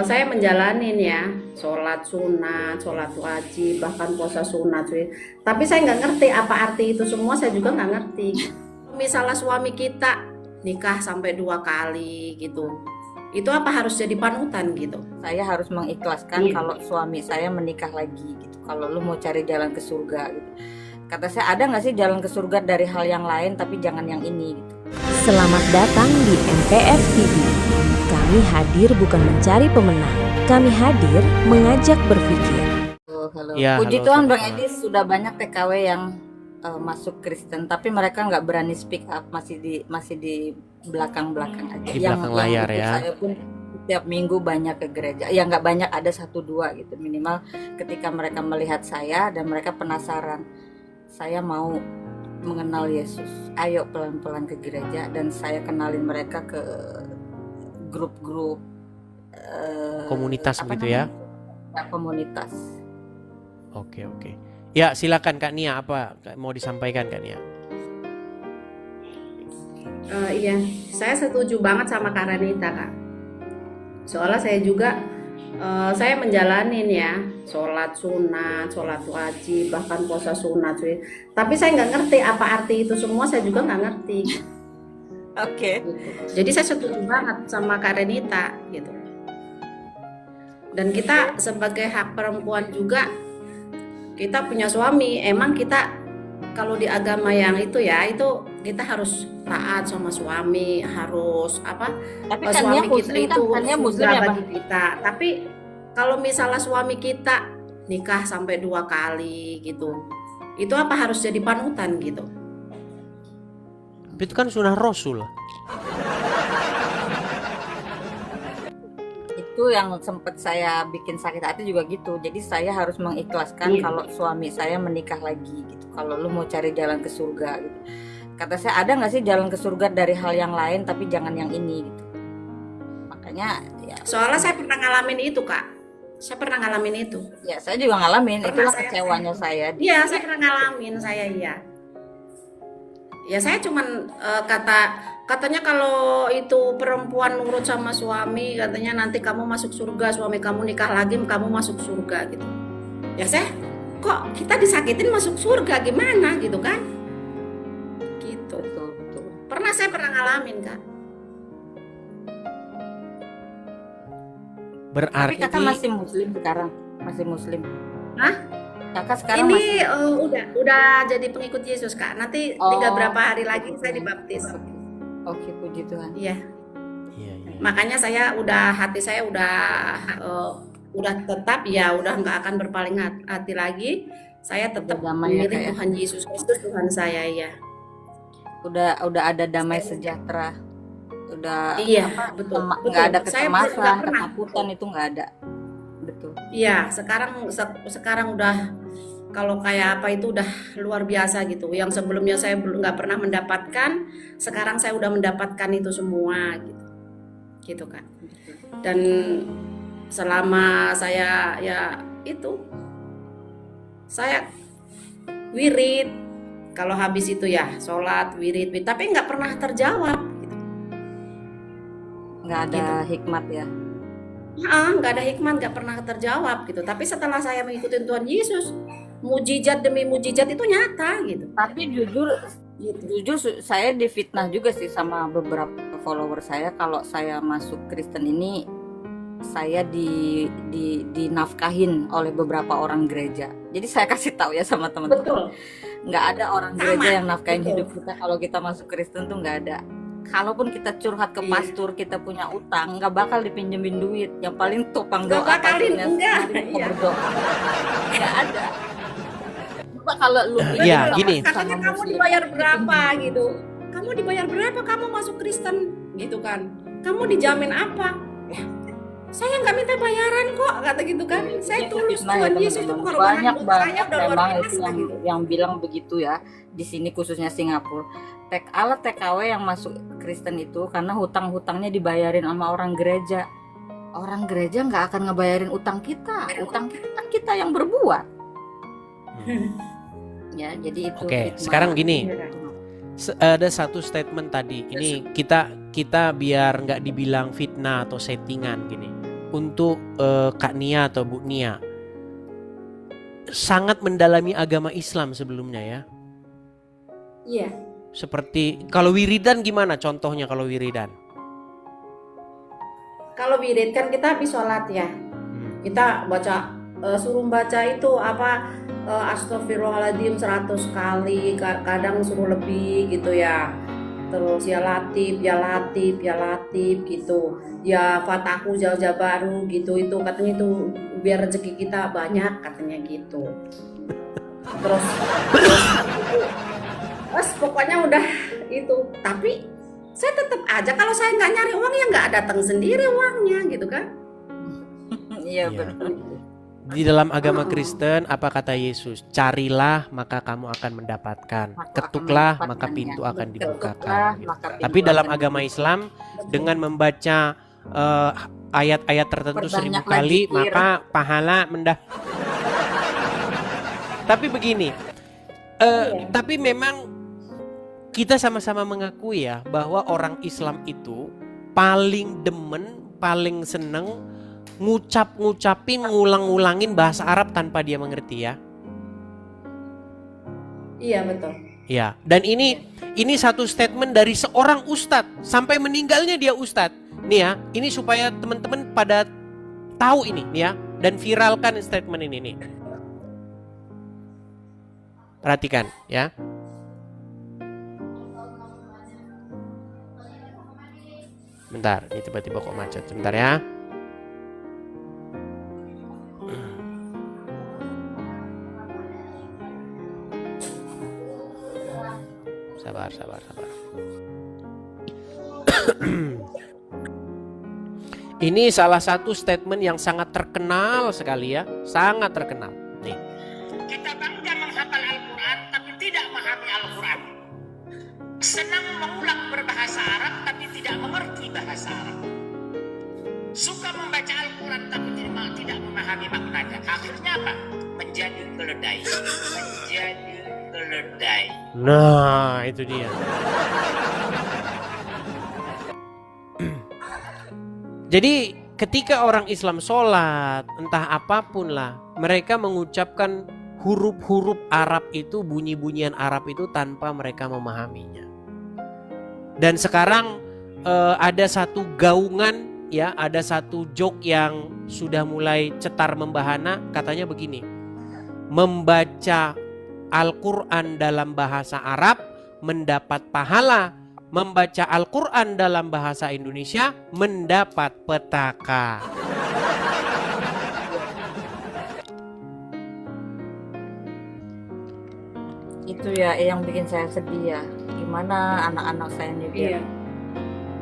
Saya menjalanin ya, sholat sunat, sholat wajib, bahkan puasa sunat cuy. Tapi saya nggak ngerti apa arti itu semua, saya juga nggak ngerti. Misalnya suami kita nikah sampai 2 kali gitu, itu apa harus jadi panutan gitu? Saya harus mengikhlaskan Iya. kalau suami saya menikah lagi gitu. Kalau lu mau cari jalan ke surga gitu. Kata saya, ada nggak sih jalan ke surga dari hal yang lain tapi jangan yang ini gitu. Selamat datang di MPF TV. Kami hadir bukan mencari pemenang. Kami hadir mengajak berpikir. Halo. Ya, Puji halo, Tuhan selamat Bang malam. Edi, sudah banyak TKW yang masuk Kristen, tapi mereka nggak berani speak up, masih di belakang-belakang aja. Di belakang layar ikut ya. saya pun setiap minggu banyak ke gereja. Ya nggak banyak, ada 1-2 gitu minimal. Ketika mereka melihat saya dan mereka penasaran, saya mau mengenal Yesus. Ayo pelan-pelan ke gereja dan saya kenalin mereka ke grup-grup Komunitas apa begitu ya. namanya? Ya, komunitas. Oke. Ya, silakan Kak Nia, apa mau disampaikan Kak Nia? Iya, saya setuju banget sama Kak Ranita Kak. Soalnya saya juga saya menjalanin ya, sholat sunat, sholat wajib, bahkan puasa sunat cuy. Tapi saya nggak ngerti apa arti itu semua, saya juga nggak ngerti. Oke. Gitu. Jadi saya setuju banget sama Kak Renita gitu. Dan kita sebagai hak perempuan juga, kita punya suami. Emang kita kalau di agama yang itu ya, itu kita harus taat sama suami, harus apa? Tapi kan Suami dia kita muslim itu kan dia muslim surga ya Bang. bagi kita. Tapi kalau misalnya suami kita nikah sampai 2 kali gitu, itu apa harus jadi panutan gitu? Itu kan sunnah Rasul. Itu yang sempat saya bikin sakit hati juga gitu. Jadi saya harus mengikhlaskan Iya. kalau suami saya menikah lagi gitu. Kalau lu mau cari jalan ke surga gitu. Kata saya, ada nggak sih jalan ke surga dari hal yang lain tapi jangan yang ini gitu. Makanya ya, Soalnya saya pernah ngalamin itu Kak. Saya pernah ngalamin itu. ya saya juga ngalamin. Pernah Itulah saya- kecewanya saya. Iya, saya pernah ngalamin saya iya. Ya saya cuman katanya kalau itu perempuan nurut sama suami, katanya nanti kamu masuk surga, suami kamu nikah lagi, kamu masuk surga gitu. Ya saya kok kita disakitin masuk surga gimana gitu kan? Gitu. Betul. Saya pernah ngalamin Kak. Tapi Berarti kakak masih muslim sekarang? Masih muslim? Hah? Kakak sekarang masih? Ini udah jadi pengikut Yesus Kak. Nanti tinggal Oh. berapa hari lagi saya dibaptis. Oke, puji Tuhan. Iya. Iya. Makanya hati saya udah tetap ya, udah nggak akan berpaling hati lagi. Saya tetap Udah damai ya, memilih Kak, ya? Tuhan Yesus Kristus Tuhan saya ya. Udah ada damai sejahtera. Udah Iya, betul. nggak ada Saya kecemasan, nggak pernah. ketakutan, itu nggak ada. Betul. Iya, sekarang udah kalau kayak apa itu udah luar biasa gitu. Yang sebelumnya saya belum nggak pernah mendapatkan, sekarang saya udah mendapatkan itu semua gitu. Gitu kan. Dan selama saya ya itu saya wirid, kalau habis itu ya sholat wirid, tapi nggak pernah terjawab gitu. Nggak ada hikmat ya. Nggak ada hikmat, nggak pernah terjawab gitu. Tapi setelah saya mengikuti Tuhan Yesus, mujizat demi mujizat itu nyata gitu. Tapi jujur saya difitnah juga sih sama beberapa follower saya kalau saya masuk Kristen ini, saya dinafkahin oleh beberapa orang gereja. Jadi saya kasih tahu ya sama teman-teman. Betul. Nggak ada orang Sama, gereja yang nafkahin betul. hidup kita kalau kita masuk Kristen tuh nggak ada. Kalaupun kita curhat ke Iya. pastor, kita punya utang, nggak bakal dipinjemin duit. Yang paling topang Nggak doa bakalin, pastornya enggak, sendiri mau iya. berdoa. Nggak ada. Coba kalau lu Iya, sama- gini. sama Katanya kamu muslim. dibayar berapa gitu. Kamu dibayar berapa kamu masuk Kristen gitu kan. Kamu dijamin apa? Ya, saya nggak minta bayaran kok, kata gitu kan. Saya Itu tulus fitnah ya, Tuhan Yesus itu teman-teman. pengorbanan Banyak buat saya banget udah luar memang itu biasa gitu. yang bilang begitu ya di sini, khususnya Singapura. Alat TKW yang masuk Kristen itu karena hutang-hutangnya dibayarin sama orang gereja. Orang gereja nggak akan ngebayarin utang kita. Utang kita kan kita yang berbuat. Ya, jadi itu Oke, fitnah. sekarang gini. Iya. Ada satu statement tadi. Ini kita biar nggak dibilang fitnah atau settingan gini. untuk Kak Nia atau Bu Nia sangat mendalami agama Islam sebelumnya ya. Iya. Seperti kalau wiridan gimana contohnya kalau wiridan? Kalau wirid kan kita habis sholat ya. Kita baca, suruh baca itu apa, astagfirullahaladzim 100 kali, kadang suruh lebih gitu ya. Terus ya Latif, ya Latif, ya Latif gitu. Ya Fatahu Jauh Baru gitu, itu katanya itu biar rezeki kita banyak katanya gitu. Terus pokoknya udah itu. Tapi saya tetap aja kalau saya nggak nyari uang ya nggak datang sendiri uangnya gitu kan. Iya Iya. benar. Di dalam agama Kristen apa kata Yesus? Carilah maka kamu akan mendapatkan. Ketuklah maka pintu akan dibukakan. Tapi dalam agama Islam dengan membaca ayat-ayat tertentu 1000 Perbanyak kali lagi, maka pahala Tapi begini, tapi memang kita sama-sama mengakui ya bahwa orang Islam itu paling demen, paling seneng ngucapin, ngulang-ngulangin bahasa Arab tanpa dia mengerti ya. Iya betul. Ya, dan ini satu statement dari seorang ustadz sampai meninggalnya dia ustadz. Nih ya, ini supaya teman-teman pada tahu ini nih ya dan viralkan statement ini nih. Perhatikan ya. Bentar, ini tiba-tiba kok macet. Bentar ya. Sabar. Ini salah satu statement yang sangat terkenal sekali ya, sangat terkenal. Nih. Kita bangga menghafal Al-Quran tapi tidak memahami Al-Quran. Senang mengulang berbahasa Arab tapi tidak mengerti bahasa Arab. Suka membaca Al-Quran tapi tidak memahami maknanya. Akhirnya apa? Menjadi keledai. Nah, itu dia. Jadi ketika orang Islam sholat, entah apapun lah, mereka mengucapkan huruf-huruf Arab itu, bunyi-bunyian Arab itu tanpa mereka memahaminya. Dan sekarang ada satu gaungan ya, ada satu joke yang sudah mulai cetar membahana, katanya begini. Membaca Al-Quran dalam bahasa Arab mendapat pahala, membaca Al-Quran dalam bahasa Indonesia mendapat petaka. Itu ya yang bikin saya sedih ya. Gimana anak-anak saya ini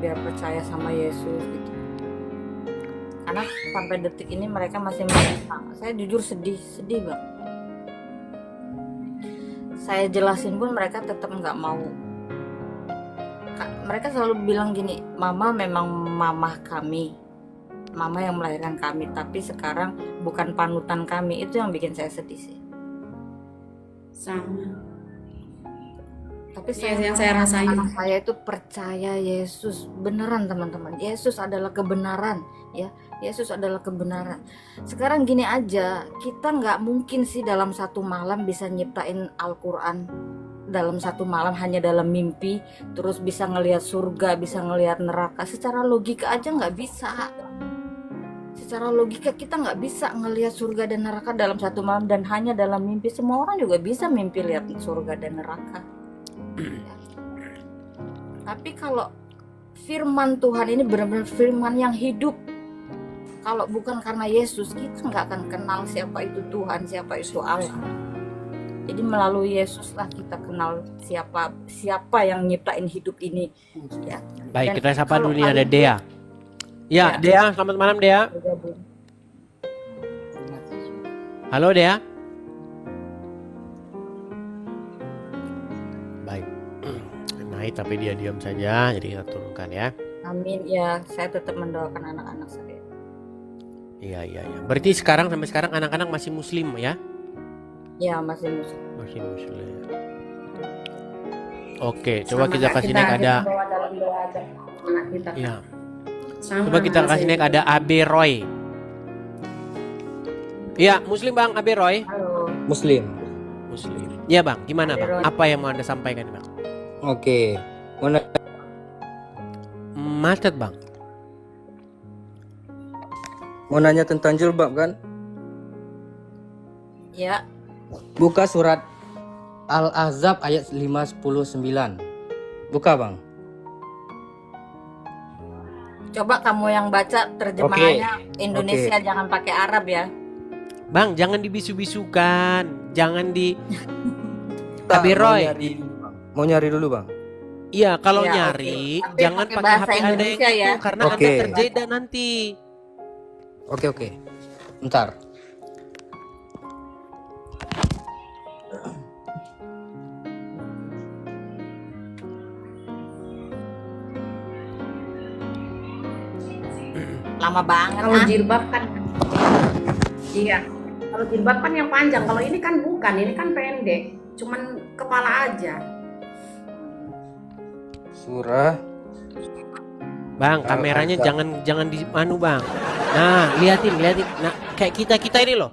biar percaya sama Yesus gitu. Karena sampai detik ini mereka masih menentang. Saya jujur sedih banget. Saya jelasin pun mereka tetap nggak mau. Mereka selalu bilang gini, Mama memang mamah kami, Mama yang melahirkan kami, tapi sekarang bukan panutan kami. Itu yang bikin saya sedih sih. Sama. Tapi yang saya rasain, anak saya itu percaya Yesus beneran teman-teman. Yesus adalah kebenaran ya. Yesus adalah kebenaran. Sekarang gini aja, kita nggak mungkin sih dalam satu malam bisa nyiptain Al-Quran dalam satu malam hanya dalam mimpi, terus bisa ngelihat surga, bisa ngelihat neraka. Secara logika aja nggak bisa. Secara logika kita nggak bisa ngelihat surga dan neraka dalam satu malam dan hanya dalam mimpi. Semua orang juga bisa mimpi lihat surga dan neraka. Tapi kalau firman Tuhan ini benar-benar firman yang hidup, kalau bukan karena Yesus kita nggak akan kenal siapa itu Tuhan, siapa itu Allah. Jadi melalui Yesus lah kita kenal siapa yang nyiptain hidup ini ya. Baik, Dan kita sapa dulu nih kalau ada Dea. Ya, Dea, selamat malam Dea. Halo Dea. Baik. Naik tapi dia diam saja, jadi kita turunkan ya. Amin ya, saya tetap mendoakan anak-anak saya. Iya. Berarti sampai sekarang anak-anak masih muslim ya? Ya, masih muslim. Masih muslim. Oke, coba kita kasih naik ada. bawa dalam doa aja anak kita. Iya. Sama Coba kita kasih naik ada Abe Roy. Ya, Muslim Bang Aberoy. Halo. Muslim. Muslim. Ya Bang, gimana Bang? Aberoy. Apa yang mau Anda sampaikan Bang? Oke. Mana Macet Bang. mau nanya tentang jilbab kan? Ya, Buka surat Al-Ahzab ayat 5:10-9. Buka, Bang. coba kamu yang baca terjemahannya Indonesia, Oke. jangan pakai Arab ya. Bang, jangan dibisu-bisukan. Jangan di Tak, Aberoy. Mau nyari dulu, Bang. Iya, kalau Ya, nyari oke. Tapi jangan pakai pakai bahasa HP Anda yang Indonesia itu ya. karena Oke. Anda terjeda nanti. Oke. Bentar. Lama banget Kalau ah. jilbab kan, iya. Kalau jilbab kan yang panjang. Kalau ini kan bukan, ini kan pendek. Cuman kepala aja. Surah Bang, kameranya jangan di anu, Bang. Nah, liatin. Nah, kayak kita ini loh.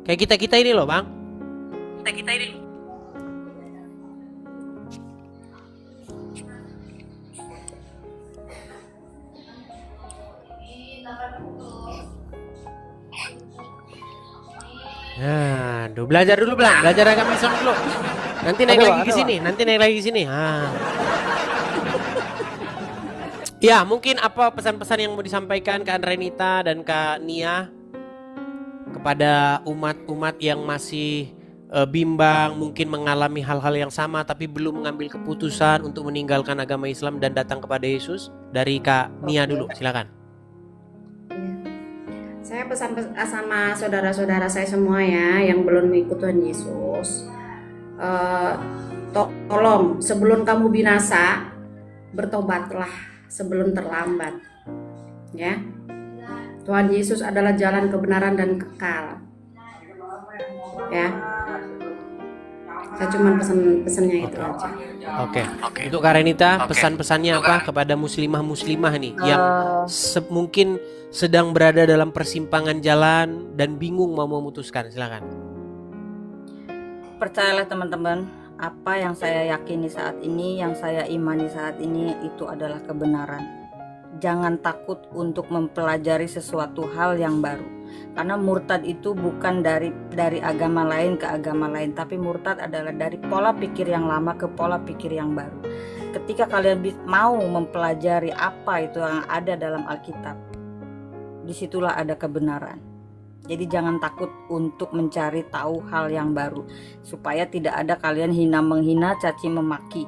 Kayak kita ini loh, Bang. Kita ini. Nah, belajar dulu, Bang. Belajar agama Islam dulu. Nanti naik Ada, lagi Bang, ke ada, sini, nanti naik lagi ke sini. Ya, mungkin apa pesan-pesan yang mau disampaikan Kak Renita dan Kak Nia kepada umat-umat yang masih bimbang, mungkin mengalami hal-hal yang sama tapi belum mengambil keputusan untuk meninggalkan agama Islam dan datang kepada Yesus? Dari Kak Nia dulu, silakan. Saya pesan sama saudara-saudara saya semua ya yang belum ikut Tuhan Yesus. Tolong sebelum kamu binasa, bertobatlah sebelum terlambat. Ya. Tuhan Yesus adalah jalan kebenaran dan kekal. Ya. Saya cuma pesannya itu aja. Oke. Untuk Kak Renita, pesan-pesannya apa kepada muslimah-muslimah nih yang mungkin sedang berada dalam persimpangan jalan dan bingung mau memutuskan? Silakan. Percayalah teman-teman, apa yang saya yakini saat ini, yang saya imani saat ini itu adalah kebenaran. Jangan takut untuk mempelajari sesuatu hal yang baru. Karena murtad itu bukan dari agama lain ke agama lain, tapi murtad adalah dari pola pikir yang lama ke pola pikir yang baru. Ketika kalian mau mempelajari apa itu yang ada dalam Alkitab, disitulah ada kebenaran. Jadi jangan takut untuk mencari tahu hal yang baru, supaya tidak ada kalian hina menghina, caci memaki.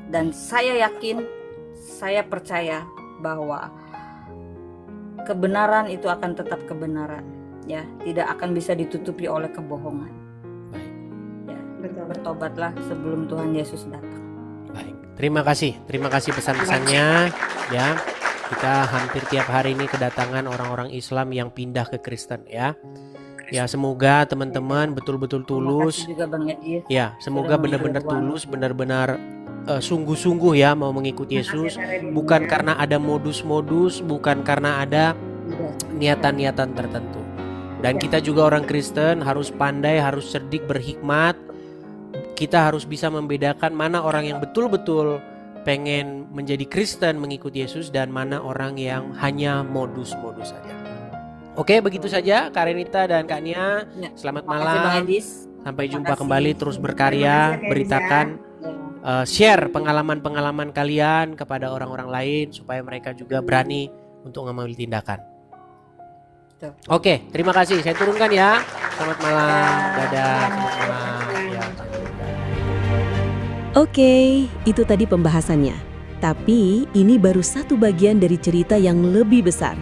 Dan saya yakin, saya percaya bahwa kebenaran itu akan tetap kebenaran, ya, tidak akan bisa ditutupi oleh kebohongan. Ya, bertobatlah sebelum Tuhan Yesus datang. Baik. Terima kasih pesan-pesannya. Ya, kita hampir tiap hari ini kedatangan orang-orang Islam yang pindah ke Kristen ya. Ya, semoga teman-teman betul-betul tulus. Terima kasih juga Bang Edi. Ya, semoga benar-benar tulus, benar-benar sungguh-sungguh ya mau mengikuti Yesus, bukan karena ada modus-modus, bukan karena ada niatan-niatan tertentu. Dan kita juga orang Kristen harus pandai, harus cerdik, berhikmat. Kita harus bisa membedakan mana orang yang betul-betul pengen menjadi Kristen, mengikuti Yesus, dan mana orang yang hanya modus-modus saja. Oke, begitu saja Kak Renita dan Kak Nia. Selamat Terima kasih Bang malam. Edis. Sampai Terima jumpa kasih. kembali, terus berkarya, beritakan, share pengalaman-pengalaman kalian kepada orang-orang lain supaya mereka juga berani untuk mengambil tindakan. Betul. Oke, terima kasih. Saya turunkan ya. Selamat malam. Dadah. Selamat malam. Ya. Oke, itu tadi pembahasannya. Tapi ini baru satu bagian dari cerita yang lebih besar.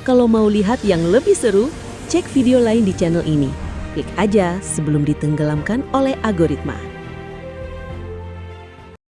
Kalau mau lihat yang lebih seru, cek video lain di channel ini. Klik aja sebelum ditenggelamkan oleh algoritma.